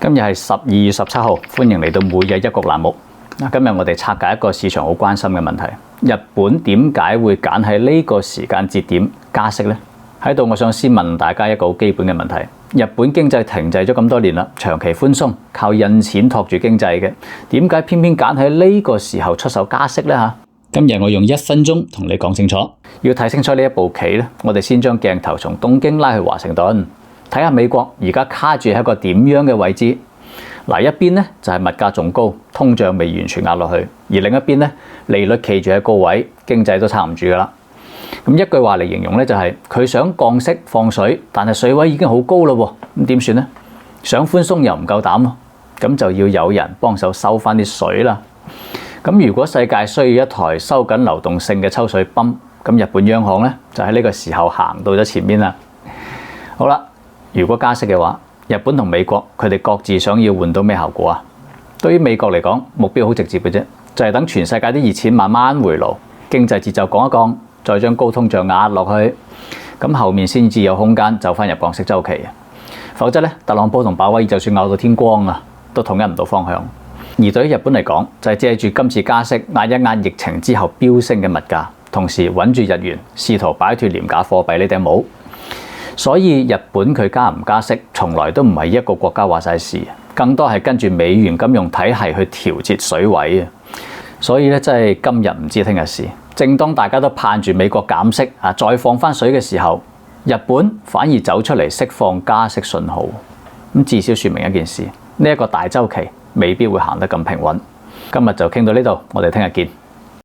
今日係12月17號，歡迎嚟到每日一局欄目。今日我哋拆解一個市場好關心嘅問題：日本點解會揀喺呢個時間節點加息呢？喺度，我想先問大家一個好基本嘅問題：日本經濟停滯咗咁多年啦，長期寬鬆，靠印錢托住經濟嘅，點解偏偏揀喺呢個時候出手加息呢？今日我用1分鐘同你講清楚。要睇清楚呢一步棋咧，我哋先將鏡頭從東京拉去華盛頓。睇下美國而家卡住喺一個點樣嘅位置？嗱，一邊咧就係物價仲高，通脹未完全壓落去；而另一邊咧，利率企住喺高位，經濟都撐唔住噶啦。咁一句話嚟形容咧，就係佢想降息放水，但係水位已經好高啦喎，咁點算呢？想寬鬆又唔夠膽咯，咁就要有人幫手收翻啲水啦。咁如果世界需要一台收緊流動性嘅抽水泵，咁日本央行咧就喺呢個時候行到咗前面啦。好啦。如果加息嘅話，日本同美國佢哋各自想要換到咩效果啊？對於美國嚟講，目標好直接嘅啫，就係等全世界啲熱錢慢慢回爐，經濟節奏降一降，再將高通脹壓落去，咁後面先至有空間走翻入降息週期。否則咧，特朗普同鮑威爾就算拗到天光啊，都統一唔到方向。而對於日本嚟講，就係借住今次加息壓一壓疫情之後飆升嘅物價，同時穩住日元，試圖擺脫廉價貨幣呢頂帽。所以日本佢加唔加息，從來都唔係一個國家話晒事，更多係跟住美元金融體系去調節水位啊。所以咧，真係今日唔知聽日事。正當大家都盼住美國減息啊，再放翻水嘅時候，日本反而走出嚟釋放加息信號。咁至少說明一件事：呢一個大週期未必會行得咁平穩。今日就傾到呢度，我哋聽日見。